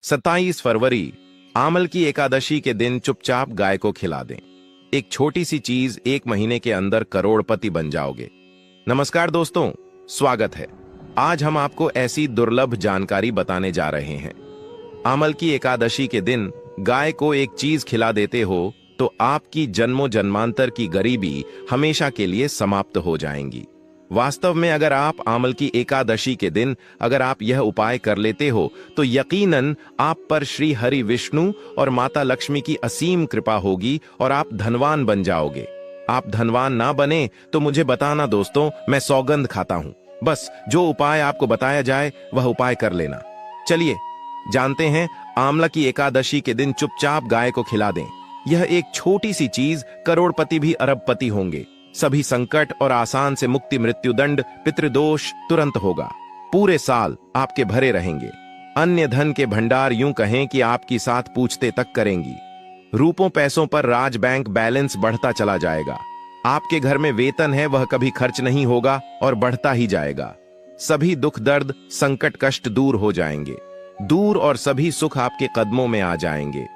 27 फरवरी, आमल की एकादशी के दिन चुपचाप गाय को खिला दें। एक छोटी सी चीज 1 महीने के अंदर करोड़पति बन जाओगे। नमस्कार दोस्तों, स्वागत है। आज हम आपको ऐसी दुर्लभ जानकारी बताने जा रहे हैं। आमल की एकादशी के दिन गाय को एक चीज खिला देते हो तो आपकी जन्मों जन्मांतर की गरीबी हमेशा के लिए समाप्त हो जाएंगी। वास्तव में अगर आप आमल की एकादशी के दिन अगर आप यह उपाय कर लेते हो तो यकीनन आप पर श्री हरि विष्णु और माता लक्ष्मी की असीम कृपा होगी और आप धनवान बन जाओगे। आप धनवान ना बने तो मुझे बताना दोस्तों, मैं सौगंध खाता हूं। बस जो उपाय आपको बताया जाए वह उपाय कर लेना। चलिए जानते हैं, आमला की एकादशी के दिन चुपचाप गाय को खिला दें। यह एक छोटी सी चीज करोड़पति भी अरबपति होंगे। सभी संकट और आसान से मुक्ति, मृत्युदंड, पितृदोष तुरंत होगा। पूरे साल आपके भरे रहेंगे। अन्य धन के भंडार यूं कहें कि आपकी साथ पूछते तक करेंगी। रूपों पैसों पर राज बैंक बैलेंस बढ़ता चला जाएगा। आपके घर में वेतन है वह कभी खर्च नहीं होगा और बढ़ता ही जाएगा। सभी दुख दर्द संकट कष्ट दूर हो जाएंगे दूर और सभी सुख आपके कदमों में आ जाएंगे।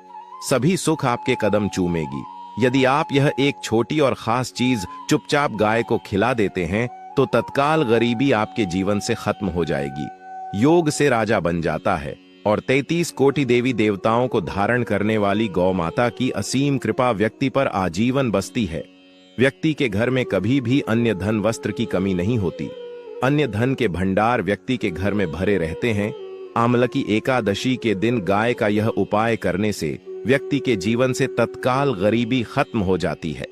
सभी सुख आपके कदम चूमेगी। यदि आप यह एक छोटी और खास चीज चुपचाप गाय को खिला देते हैं तो तत्काल गरीबी आपके जीवन से खत्म हो जाएगी। योग से राजा बन जाता है और 33 कोटि देवी देवताओं को धारण करने वाली गौ माता की असीम कृपा व्यक्ति पर आजीवन बसती है। व्यक्ति के घर में कभी भी अन्य धन वस्त्र की कमी नहीं होती। अन्य धन के भंडार व्यक्ति के घर में भरे रहते हैं। आमला की एकादशी के दिन गाय का यह उपाय करने से व्यक्ति के जीवन से तत्काल गरीबी खत्म हो जाती है।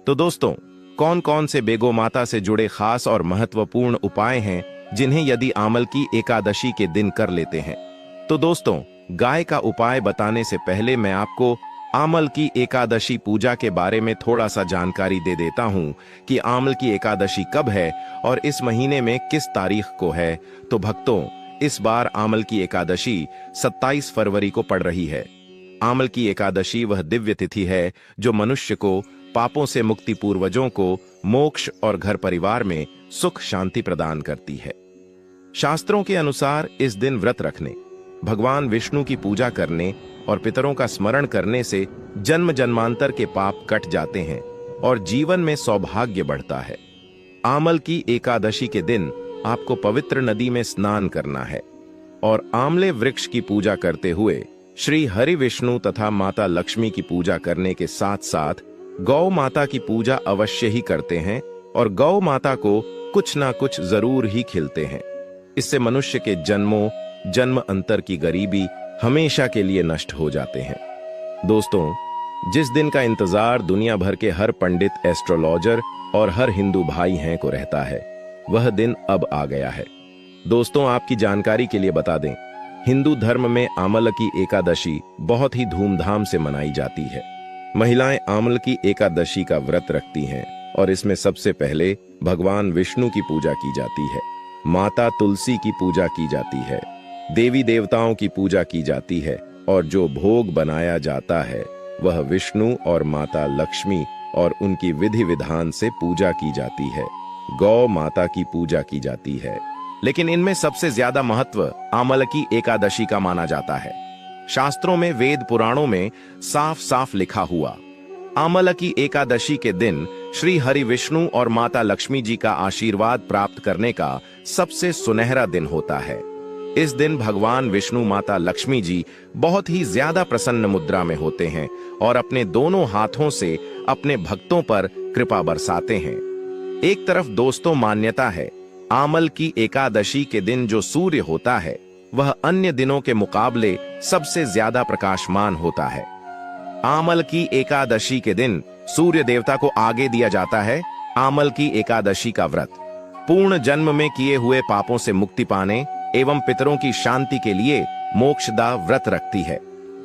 तो दोस्तों, कौन कौन से बेगो माता से जुड़े खास और महत्वपूर्ण उपाय हैं जिन्हें यदि आमल की एकादशी के दिन कर लेते हैं? तो दोस्तों, गाय का उपाय बताने से पहले मैं आपको आमल की एकादशी पूजा के बारे में थोड़ा सा जानकारी दे देता हूं कि आमल की एकादशी कब है और इस महीने में किस तारीख को है। तो भक्तों, इस बार आमल की एकादशी 27 फरवरी को पड़ रही है। आमल की एकादशी वह दिव्य तिथि है जो मनुष्य को पापों से मुक्ति, पूर्वजों को मोक्ष और घर परिवार में सुख शांति प्रदान करती है। शास्त्रों के अनुसार इस दिन व्रत रखने, भगवान विष्णु की पूजा करने और पितरों का स्मरण करने से जन्म जन्मांतर के पाप कट जाते हैं और जीवन में सौभाग्य बढ़ता है। आमल की एकादशी के दिन आपको पवित्र नदी में स्नान करना है और आमले वृक्ष की पूजा करते हुए श्री हरि विष्णु तथा माता लक्ष्मी की पूजा करने के साथ साथ गौ माता की पूजा अवश्य ही करते हैं और गौ माता को कुछ ना कुछ जरूर ही खिलते हैं। इससे मनुष्य के जन्मों जन्म अंतर की गरीबी हमेशा के लिए नष्ट हो जाते हैं। दोस्तों, जिस दिन का इंतजार दुनिया भर के हर पंडित, एस्ट्रोलॉजर और हर हिंदू भाई हैं को रहता है, वह दिन अब आ गया है। दोस्तों, आपकी जानकारी के लिए बता दें, हिंदू धर्म में आमल की एकादशी बहुत ही धूमधाम से मनाई जाती है। महिलाएं आमल की एकादशी का व्रत रखती हैं और इसमें सबसे पहले भगवान विष्णु की पूजा की जाती है, माता तुलसी की पूजा की जाती है, देवी देवताओं की पूजा की जाती है और जो भोग बनाया जाता है वह विष्णु और माता लक्ष्मी और उनकी विधि विधान से पूजा की जाती है। गौ माता की पूजा की जाती है। लेकिन इनमें सबसे ज्यादा महत्व आमल की एकादशी का माना जाता है। शास्त्रों में, वेद पुराणों में साफ साफ लिखा हुआ, आमल की एकादशी के दिन श्री हरि विष्णु और माता लक्ष्मी जी का आशीर्वाद प्राप्त करने का सबसे सुनहरा दिन होता है। इस दिन भगवान विष्णु, माता लक्ष्मी जी बहुत ही ज्यादा प्रसन्न मुद्रा में होते हैं और अपने दोनों हाथों से अपने भक्तों पर कृपा बरसाते हैं। एक तरफ दोस्तों मान्यता है, आमल की एकादशी के दिन जो सूर्य होता है वह अन्य दिनों के मुकाबले सबसे ज्यादा प्रकाशमान होता है। आमल की एकादशी के दिन सूर्य देवता को आगे दिया जाता है। आमल की एकादशी का व्रत पूर्ण जन्म में किए हुए पापों से मुक्ति पाने एवं पितरों की शांति के लिए मोक्षदा व्रत रखती है।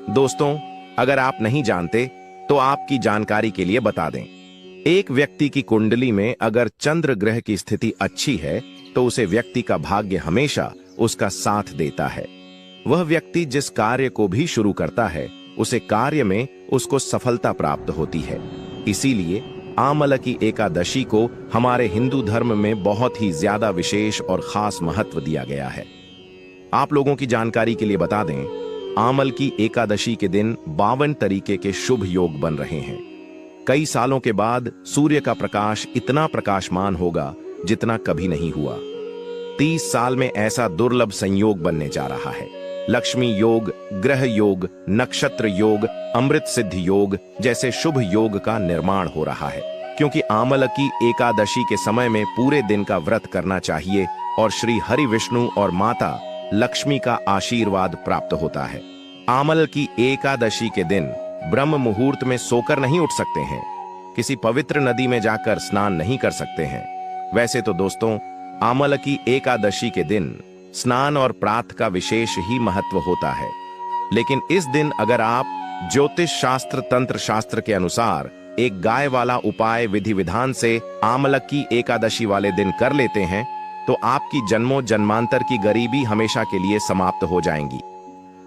दोस्तों, अगर आप नहीं जानते तो आपकी जानकारी के लिए बता दें, एक व्यक्ति की कुंडली में अगर चंद्र ग्रह की स्थिति अच्छी है तो उसे व्यक्ति का भाग्य हमेशा उसका साथ देता है। वह व्यक्ति जिस कार्य को भी शुरू करता है उसे कार्य में उसको सफलता प्राप्त होती है। इसीलिए आमल की एकादशी को हमारे हिंदू धर्म में बहुत ही ज्यादा विशेष और खास महत्व दिया गया है। आप लोगों की जानकारी के लिए बता दें, आमल की एकादशी के दिन 52 तरीके के शुभ योग बन रहे हैं। कई सालों के बाद सूर्य का प्रकाश इतना प्रकाशमान होगा जितना कभी नहीं हुआ। 30 साल में ऐसा दुर्लभ संयोग बनने जा रहा है। लक्ष्मी योग, ग्रह योग, नक्षत्र योग, अमृत सिद्ध योग जैसे शुभ योग का निर्माण हो रहा है, क्योंकि आमल की एकादशी के समय में पूरे दिन का व्रत करना चाहिए और श्री हरि विष्णु और माता लक्ष्मी का आशीर्वाद प्राप्त होता है। आमल की एकादशी के दिन ब्रह्म मुहूर्त में सोकर नहीं उठ सकते हैं, किसी पवित्र नदी में जाकर स्नान नहीं कर सकते हैं। वैसे तो दोस्तों, आमल की एकादशी के दिन स्नान और प्रातः का विशेष ही महत्व होता है, लेकिन इस दिन अगर आप ज्योतिष शास्त्र तंत्र शास्त्र के अनुसार एक गाय वाला उपाय विधि विधान से आमल की एकादशी वाले दिन कर लेते हैं तो आपकी जन्मों जन्मांतर की गरीबी हमेशा के लिए समाप्त हो जाएंगी।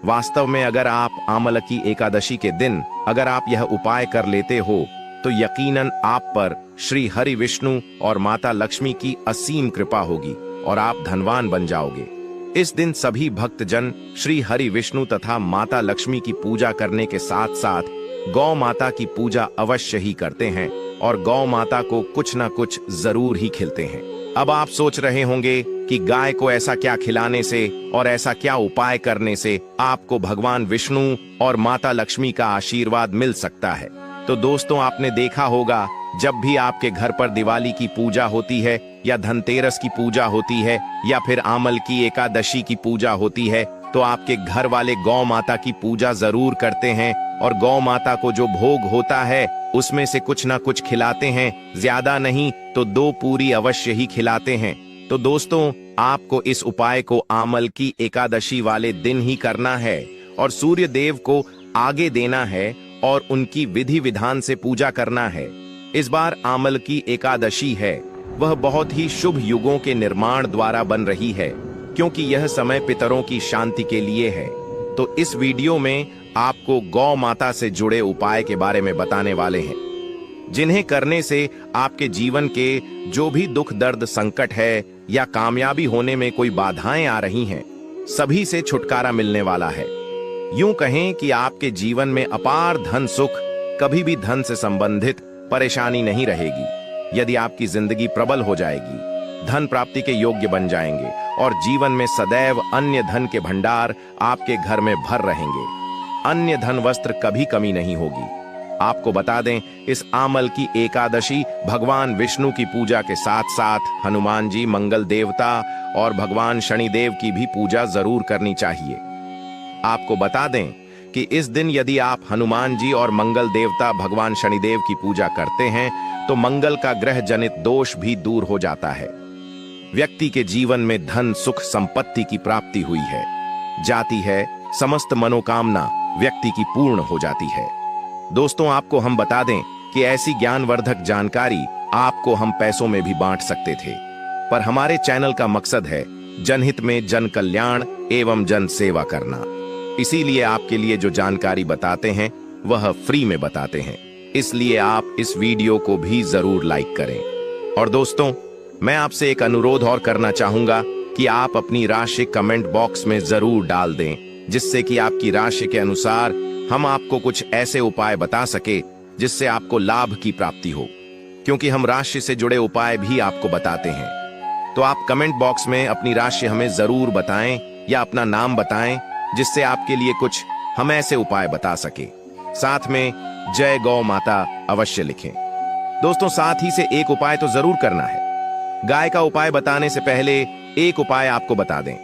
वास्तव में अगर आप आमल की एकादशी के दिन अगर आप यह उपाय कर लेते हो तो यकीनन आप पर श्री हरि विष्णु और माता लक्ष्मी की असीम कृपा होगी और आप धनवान बन जाओगे। इस दिन सभी भक्तजन श्री हरि विष्णु तथा माता लक्ष्मी की पूजा करने के साथ साथ गौ माता की पूजा अवश्य ही करते हैं और गौ माता को कुछ न कुछ जरूर ही खिलाते हैं। अब आप सोच रहे होंगे कि गाय को ऐसा क्या खिलाने से और ऐसा क्या उपाय करने से आपको भगवान विष्णु और माता लक्ष्मी का आशीर्वाद मिल सकता है। तो दोस्तों, आपने देखा होगा जब भी आपके घर पर दिवाली की पूजा होती है या धनतेरस की पूजा होती है या फिर आमल की एकादशी की पूजा होती है तो आपके घर वाले गौ माता की पूजा जरूर करते हैं और गौ माता को जो भोग होता है उसमें से कुछ ना कुछ खिलाते हैं, ज्यादा नहीं तो 2 पूरी अवश्य ही खिलाते हैं। तो दोस्तों, आपको इस उपाय को आमल की एकादशी वाले दिन ही करना है और सूर्य देव को आगे देना है और उनकी विधि विधान से पूजा करना है। इस बार आमल की एकादशी है वह बहुत ही शुभ युगों के निर्माण द्वारा बन रही है, क्योंकि यह समय पितरों की शांति के लिए है। तो इस वीडियो में आपको गौ माता से जुड़े उपाय के बारे में बताने वाले हैं, जिन्हें करने से आपके जीवन के जो भी दुख दर्द संकट है या कामयाबी होने में कोई बाधाएं आ रही हैं, सभी से छुटकारा मिलने वाला है। यूं कहें कि आपके जीवन में अपार धन सुख, कभी भी धन से संबंधित परेशानी नहीं रहेगी। यदि आपकी जिंदगी प्रबल हो जाएगी, धन प्राप्ति के योग्य बन जाएंगे और जीवन में सदैव अन्य धन के भंडार आपके घर में भर रहेंगे। अन्य धन वस्त्र कभी कमी नहीं होगी। आपको बता दें, इस आमल की एकादशी भगवान विष्णु की पूजा के साथ साथ हनुमान जी, मंगल देवता और भगवान शनिदेव की भी पूजा जरूर करनी चाहिए। आपको बता दें कि इस दिन यदि आप हनुमान जी और मंगल देवता भगवान शनिदेव की पूजा करते हैं तो मंगल का ग्रह जनित दोष भी दूर हो जाता है। व्यक्ति के जीवन में धन सुख संपत्ति की प्राप्ति हुई है जाती है, समस्त मनोकामना व्यक्ति की पूर्ण हो जाती है। दोस्तों, आपको हम बता दें कि ऐसी ज्ञानवर्धक जानकारी आपको हम पैसों में भी बांट सकते थे, पर हमारे चैनल का मकसद है जनहित में जन कल्याण एवं जन सेवा करना। इसीलिए आपके लिए जो जानकारी बताते हैं वह फ्री में बताते हैं, इसलिए आप इस वीडियो को भी जरूर लाइक करें। और दोस्तों, मैं आपसे एक अनुरोध और करना चाहूंगा कि आप अपनी राशि कमेंट बॉक्स में जरूर डाल दें, जिससे कि आपकी राशि के अनुसार हम आपको कुछ ऐसे उपाय बता सके जिससे आपको लाभ की प्राप्ति हो, क्योंकि हम राशि से जुड़े उपाय भी आपको बताते हैं। तो आप कमेंट बॉक्स में अपनी राशि हमें जरूर बताएं या अपना नाम बताएं, जिससे आपके लिए कुछ हम ऐसे उपाय बता सके। साथ में जय गौ माता अवश्य लिखें। दोस्तों, साथ ही से एक उपाय तो जरूर करना है। गाय का उपाय बताने से पहले एक उपाय आपको बता दें।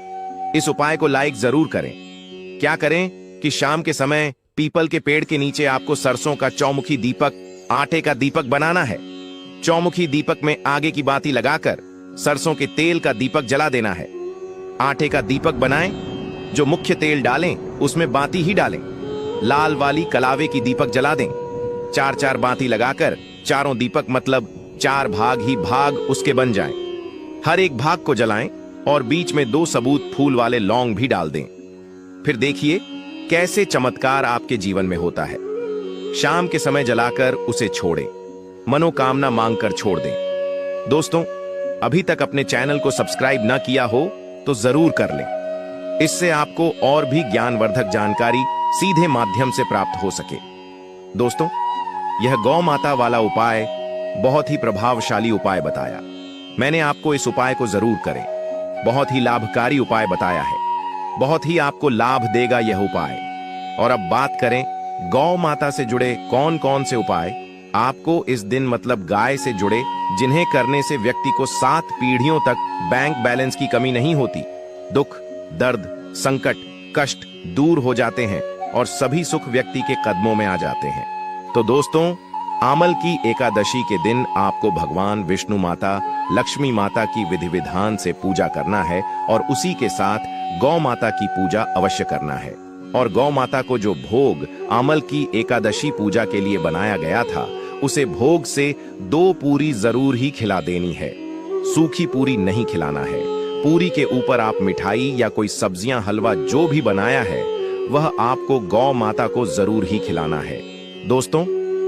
इस उपाय को लाइक जरूर करें। क्या करें कि शाम के समय पीपल के पेड़ के नीचे आपको सरसों का चौमुखी दीपक, आटे का दीपक बनाना है। चौमुखी दीपक में आगे की बाती लगाकर सरसों के तेल का दीपक जला देना है। आटे का दीपक बनाएं, जो मुख्य तेल डालें उसमें बाती ही डालें। लाल वाली कलावे की दीपक जला दें। 4-4 बाती लगाकर चारों दीपक मतलब 4 भाग ही भाग उसके बन जाएं। हर एक भाग को जलाएं और बीच में 2 सबूत फूल वाले लौंग भी डाल दें। फिर देखिए कैसे चमत्कार आपके जीवन में होता है। शाम के समय जलाकर उसे छोड़ें, मनोकामना मांगकर छोड़ दें। दोस्तों, अभी तक अपने चैनल को सब्सक्राइब ना किया हो तो जरूर कर लें। इससे आपको और भी ज्ञानवर्धक जानकारी सीधे माध्यम से प्राप्त हो सके। दोस्तों, यह गौ माता वाला उपाय बहुत ही प्रभावशाली उपाय बताया। मैंने आपको इस उपाय को जरूर करें। बहुत ही लाभकारी उपाय बताया है। बहुत ही आपको लाभ देगा यह उपाय। और अब बात करें गौ माता से जुड़े कौन कौन से उपाय आपको इस दिन मतलब गाय से जुड़े, जिन्हें करने से व्यक्ति को 7 पीढ़ियों तक बैंक बैलेंस की कमी नहीं होती, दुख, दर्द, संकट, कष्ट दूर हो जाते हैं और सभी सुख व्यक्ति के कदमों में आ जाते हैं। तो दोस्तों, आमल की एकादशी के दिन आपको भगवान विष्णु माता, लक्ष्मी माता की विधि विधान से पूजा करना है और उसी के साथ गौ माता की पूजा अवश्य करना है। और गौ माता को जो भोग आमल की एकादशी पूजा के लिए बनाया गया था, उसे भोग से 2 पूरी जरूर ही खिला देनी है। सूखी पूरी नहीं खिलाना है। पूरी के ऊपर आप मिठाई या कोई सब्जियां, हलवा जो भी बनाया है वह आपको गौ माता को जरूर ही खिलाना है। दोस्तों,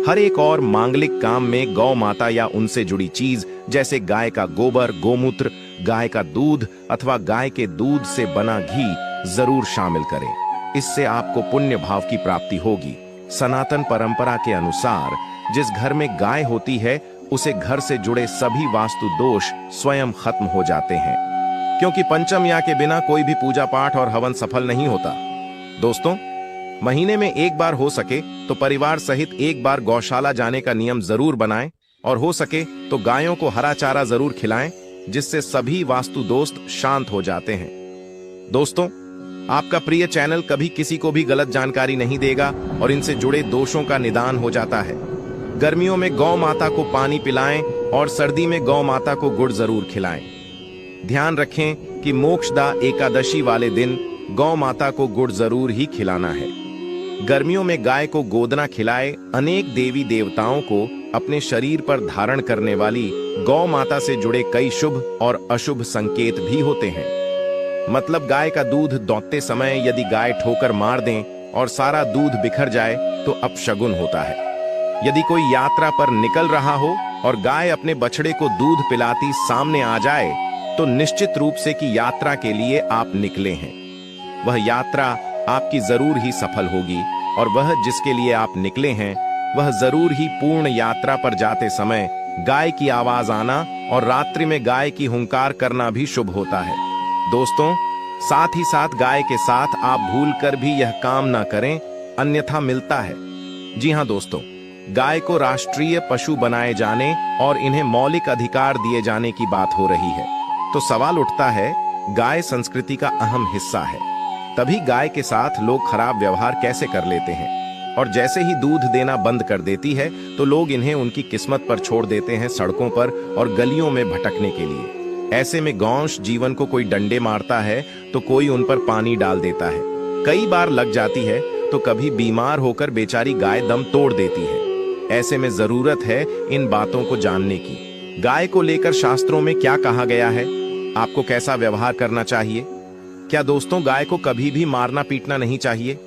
हर एक और मांगलिक काम में गौ माता या उनसे जुड़ी चीज जैसे गाय का गोबर, गोमूत्र, गाय का दूध अथवा गाय के दूध से बना घी जरूर शामिल करें। इससे आपको पुण्य भाव की प्राप्ति होगी। सनातन परंपरा के अनुसार जिस घर में गाय होती है उसे घर से जुड़े सभी वास्तु दोष स्वयं खत्म हो जाते हैं, क्योंकि पंचम या के बिना कोई भी पूजा पाठ और हवन सफल नहीं होता। दोस्तों, महीने में एक बार हो सके तो परिवार सहित एक बार गौशाला जाने का नियम जरूर बनाएं और हो सके तो गायों को हरा चारा जरूर खिलाएं, जिससे सभी वास्तु दोस्त शांत हो जाते हैं। दोस्तों, आपका प्रिय चैनल कभी किसी को भी गलत जानकारी नहीं देगा और इनसे जुड़े दोषों का निदान हो जाता है। गर्मियों में गौ माता को पानी पिलाएं और सर्दी में गौ माता को गुड़ जरूर खिलाएं। ध्यान रखें कि मोक्षदा एकादशी वाले दिन गौ माता को गुड़ जरूर ही खिलाना है। गर्मियों में गाय को गोदना खिलाए। अनेक देवी देवताओं को अपने शरीर पर धारण करने वाली गौ माता से जुड़े कई शुभ और अशुभ संकेत भी होते हैं। मतलब गाय का दूध दौड़ते समय यदि गाय ठोकर मार दें और सारा दूध बिखर जाए तो अपशगुन होता है। यदि कोई यात्रा पर निकल रहा हो और गाय अपने बछड़े को दूध पिलाती सामने आ जाए तो निश्चित रूप से कि यात्रा के लिए आप निकले हैं। वह यात्रा आपकी जरूर ही सफल होगी और वह जिसके लिए आप निकले हैं वह जरूर ही पूर्ण यात्रा पर जाते समय गाय की आवाज आना और रात्रि में गाय की हुंकार करना भी शुभ होता है। दोस्तों, साथ ही साथ गाय के साथ आप भूलकर भी यह काम ना करें, अन्यथा मिलता है। जी हां दोस्तों, गाय को राष्ट्रीय पशु बनाए जाने और इन्हें मौलिक अधिकार दिए जाने की बात हो रही है, तो सवाल उठता है, गाय संस्कृति का अहम हिस्सा है, तभी गाय के साथ लोग खराब व्यवहार कैसे कर लेते हैं? और जैसे ही दूध देना बंद कर देती है तो लोग इन्हें उनकी किस्मत पर छोड़ देते हैं, सड़कों पर और गलियों में भटकने के लिए। ऐसे में गौंश जीवन को कोई डंडे मारता है तो कोई उन पर पानी डाल देता है। कई बार लग जाती है तो कभी बीमार होकर बेचारी गाय दम तोड़ देती है। ऐसे में जरूरत है इन बातों को जानने की। गाय को लेकर शास्त्रों में क्या कहा गया है, आपको कैसा व्यवहार करना चाहिए? क्या दोस्तों, गाय को कभी भी मारना पीटना नहीं चाहिए?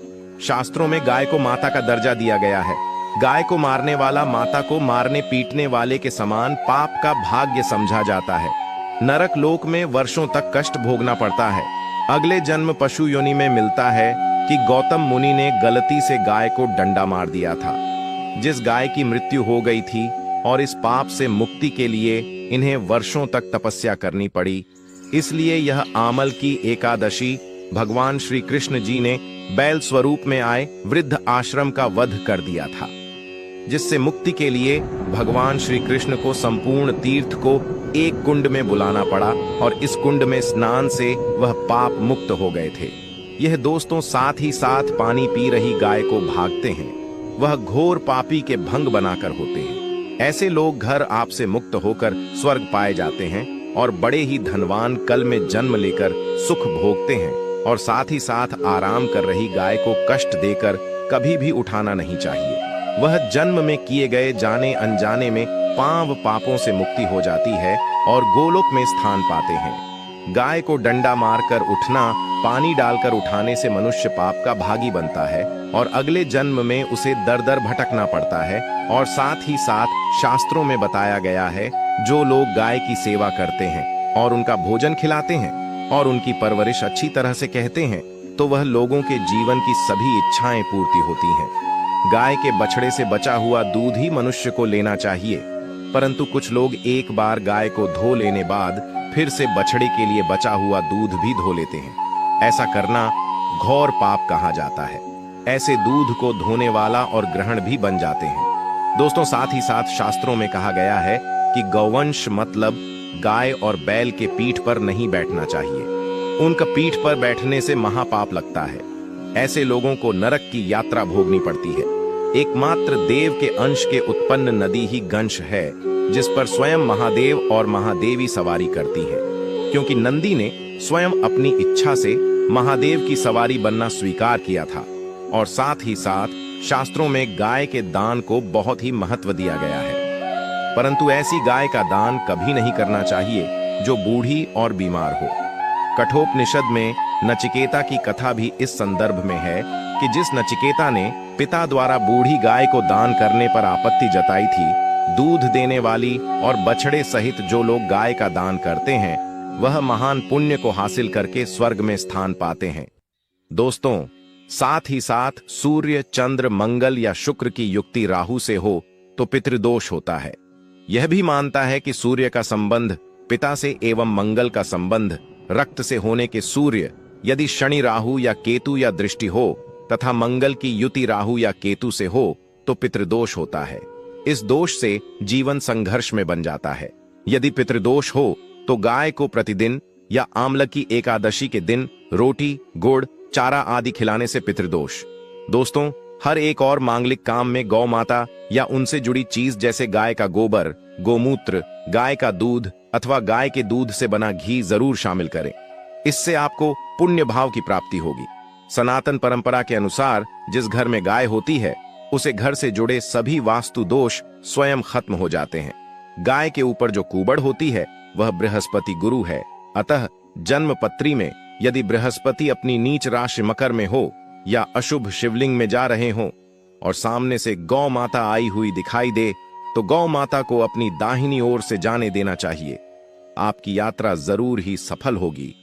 शास्त्रों में गाय को माता का दर्जा दिया गया है। गाय को मारने वाला माता को मारने पीटने वाले के समान पाप का भाग्य समझा जाता है। नरक लोक में वर्षों तक कष्ट भोगना पड़ता है। अगले जन्म पशु योनि में मिलता है कि गौतम मुनि ने गलती से गाय को डंडा मार दिया था, जिस गाय की मृत्यु हो गई थी, और इस पाप से मुक्ति के लिए इन्हें वर्षों तक तपस्या करनी पड़ी। इसलिए यह आमल की एकादशी भगवान श्री कृष्ण जी ने बैल स्वरूप में आए वृद्ध आश्रम का वध कर दिया था, जिससे मुक्ति के लिए भगवान श्री कृष्ण को संपूर्ण तीर्थ को एक कुंड में बुलाना पड़ा और इस कुंड में स्नान से वह पाप मुक्त हो गए थे। यह दोस्तों साथ ही साथ पानी पी रही गाय को भागते हैं, वह घोर पापी के भंग बनाकर होते हैं। ऐसे लोग घर आपसे मुक्त होकर स्वर्ग पाए जाते हैं और बड़े ही धनवान कल में जन्म लेकर सुख भोगते हैं। और साथ ही साथ आराम कर रही गाय को कष्ट देकर कभी भी उठाना नहीं चाहिए। वह जन्म में किए गए जाने अनजाने में पांव पापों से मुक्ति हो जाती है और गोलोक में स्थान पाते हैं। गाय को डंडा मारकर उठना, पानी डालकर उठाने से मनुष्य पाप का भागी बनता है और अगले जन्म में उसे दर दर भटकना पड़ता है। और साथ ही साथ शास्त्रों में बताया गया है, जो लोग गाय की सेवा करते हैं और उनका भोजन खिलाते हैं और उनकी परवरिश अच्छी तरह से कहते हैं तो वह लोगों के जीवन की सभी इच्छाएं पूर्ति होती हैं। गाय के बछड़े से बचा हुआ दूध ही मनुष्य को लेना चाहिए, परंतु कुछ लोग एक बार गाय को धो लेने बाद फिर से बछड़े के लिए बचा हुआ दूध भी धो लेते हैं। ऐसा करना घोर पाप कहा जाता है। ऐसे दूध को धोने वाला और ग्रहण भी बन जाते हैं। दोस्तों, साथ ही साथ शास्त्रों में कहा गया है कि गौवंश मतलब गाय और बैल के पीठ पर नहीं बैठना चाहिए। उनका पीठ पर बैठने से महापाप लगता है। ऐसे लोगों को नरक की यात्रा भोगनी पड़ती है। एकमात्र देव के अंश के उत्पन्न नदी ही गंश है, जिस पर स्वयं महादेव और महादेवी सवारी करती है, क्योंकि नंदी ने स्वयं अपनी इच्छा से महादेव की सवारी बनना स्वीकार किया था। और साथ ही साथ शास्त्रों में गाय के दान को बहुत ही महत्व दिया गया है। परंतु ऐसी गाय का दान कभी नहीं करना चाहिए जो बूढ़ी और बीमार हो। कठोपनिषद में नचिकेता की कथा भी इस संदर्भ में है कि जिस नचिकेता ने पिता द्वारा बूढ़ी गाय को दान करने पर आपत्ति जताई थी, दूध देने वाली और बछड़े सहित जो लोग गाय का दान करते हैं वह महान पुण्य को हासिल करके स्वर्ग में स्थान पाते हैं। दोस्तों, साथ ही साथ सूर्य, चंद्र, मंगल या शुक्र की युक्ति राहु से हो तो पितृदोष होता है। यह भी मानता है कि सूर्य का संबंध पिता से एवं मंगल का संबंध रक्त से होने के सूर्य यदि शनि, राहु या केतु या दृष्टि हो तथा मंगल की युति राहु या केतु से हो तो पितृदोष होता है। इस दोष से जीवन संघर्ष में बन जाता है। यदि पितृदोष हो तो गाय को प्रतिदिन या आमलकी एकादशी के दिन रोटी, गुड़, चारा आदि खिलाने से पितृदोष। दोस्तों, हर एक और मांगलिक काम में गौ माता या उनसे जुड़ी चीज जैसे गाय का गोबर, गोमूत्र, गाय का दूध अथवा गाय के दूध से बना घी जरूर शामिल करें। इससे आपको पुण्य भाव की प्राप्ति होगी। सनातन परंपरा के अनुसार जिस घर में गाय होती है उसे घर से जुड़े सभी वास्तु दोष स्वयं खत्म हो जाते हैं। गाय के ऊपर जो कुबड़ होती है वह बृहस्पति गुरु है। अतः जन्म पत्री में यदि बृहस्पति अपनी नीच राशि मकर में हो या अशुभ शिवलिंग में जा रहे हो और सामने से गौ माता आई हुई दिखाई दे तो गौ माता को अपनी दाहिनी ओर से जाने देना चाहिए। आपकी यात्रा जरूर ही सफल होगी।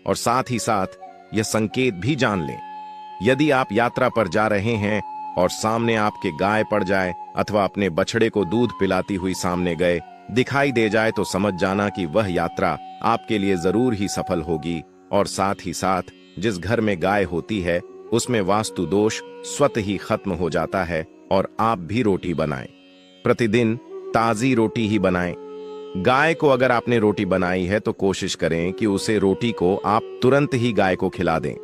और साथ ही साथ यह संकेत भी जान लें, यदि आप यात्रा पर जा रहे हैं और सामने आपके गाय पड़ जाए अथवा अपने बछड़े को दूध पिलाती हुई सामने गए दिखाई दे जाए तो समझ जाना कि वह यात्रा आपके लिए जरूर ही सफल होगी। और साथ ही साथ जिस घर में गाय होती है उसमें वास्तु दोष स्वतः ही खत्म हो जाता है। और आप भी रोटी बनाएं, प्रतिदिन ताजी रोटी ही बनाएं। गाय को अगर आपने रोटी बनाई है तो कोशिश करें कि उसे रोटी को आप तुरंत ही गाय को खिला दें।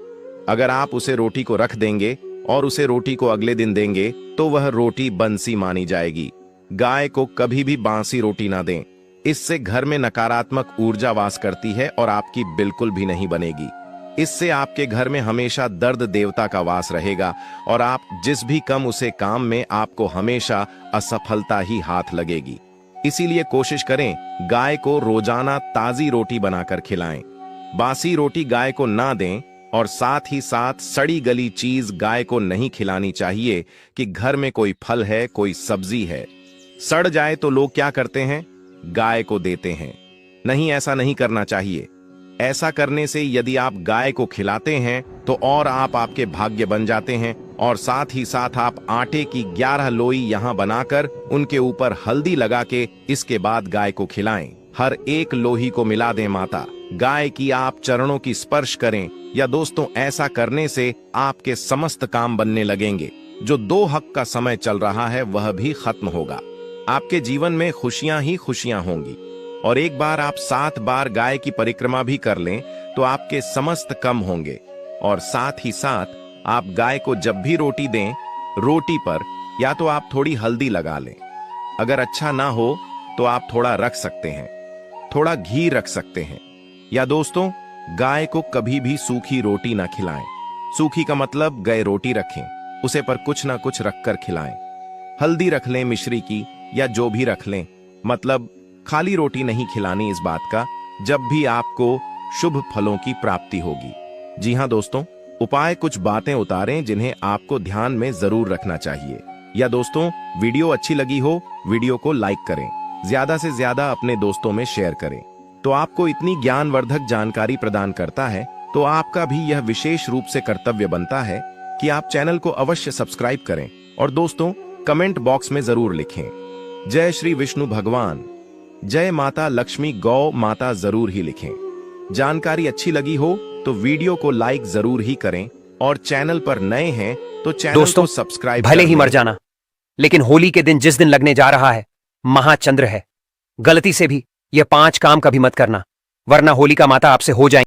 अगर आप उसे रोटी को रख देंगे और उसे रोटी को अगले दिन देंगे तो वह रोटी बंसी मानी जाएगी। गाय को कभी भी बासी रोटी ना दें, इससे घर में नकारात्मक ऊर्जा वास करती है और आपकी बिल्कुल भी नहीं बनेगी। इससे आपके घर में हमेशा दर्द देवता का वास रहेगा और आप जिस भी कम उसे काम में आपको हमेशा असफलता ही हाथ लगेगी। इसीलिए कोशिश करें गाय को रोजाना ताजी रोटी बनाकर खिलाएं। बासी रोटी गाय को ना दें और साथ ही साथ सड़ी गली चीज गाय को नहीं खिलानी चाहिए कि घर में कोई फल है, कोई सब्जी है, सड़ जाए तो लोग क्या करते हैं, गाय को देते हैं। नहीं, ऐसा नहीं करना चाहिए। ऐसा करने से यदि आप गाय को खिलाते हैं तो और आप आपके भाग्य बन जाते हैं। और साथ ही साथ आप आटे की 11 लोई यहाँ बनाकर उनके ऊपर हल्दी लगा के इसके बाद गाय को खिलाएं। हर एक लोही को मिला दें माता, गाय की आप चरणों की स्पर्श करें। या दोस्तों, ऐसा करने से आपके समस्त काम बनने लगेंगे। जो 2 हक का समय चल रहा है वह भी खत्म होगा। आपके जीवन में खुशियां ही खुशियां होंगी। और एक बार आप 7 बार गाय की परिक्रमा भी कर लें तो आपके समस्त कम होंगे। और साथ ही साथ आप गाय को जब भी रोटी दें, रोटी पर या तो आप थोड़ी हल्दी लगा लें। अगर अच्छा ना हो तो आप थोड़ा रख सकते हैं, थोड़ा घी रख सकते हैं। या दोस्तों, गाय को कभी भी सूखी रोटी ना खिलाएं। सूखी का मतलब गए रोटी रखें, उसे पर कुछ ना कुछ रखकर खिलाएं। हल्दी रख लें मिश्री की या जो भी रख लें, मतलब खाली रोटी नहीं खिलानी इस बात का जब भी आपको शुभ फलों की प्राप्ति होगी। जी हाँ दोस्तों, उपाय कुछ बातें उतारें जिन्हें आपको ध्यान में जरूर रखना चाहिए। या दोस्तों, वीडियो अच्छी लगी हो वीडियो को लाइक करें, ज्यादा से ज्यादा अपने दोस्तों में शेयर करें। तो आपको इतनी ज्ञानवर्धक जानकारी प्रदान करता है, तो आपका भी यह विशेष रूप से कर्तव्य बनता है कि आप चैनल को अवश्य सब्सक्राइब करें और दोस्तों कमेंट बॉक्स में जरूर लिखें जय श्री विष्णु भगवान, जय माता लक्ष्मी गौ माता जरूर ही लिखें। जानकारी अच्छी लगी हो तो वीडियो को लाइक जरूर ही करें और चैनल पर नए हैं तो चैनल को सब्सक्राइब भले ही मर जाना, लेकिन होली के दिन जिस दिन लगने जा रहा है महाचंद्र है, गलती से भी यह 5 काम कभी मत करना, वरना होलिका माता आपसे हो जाएंगी।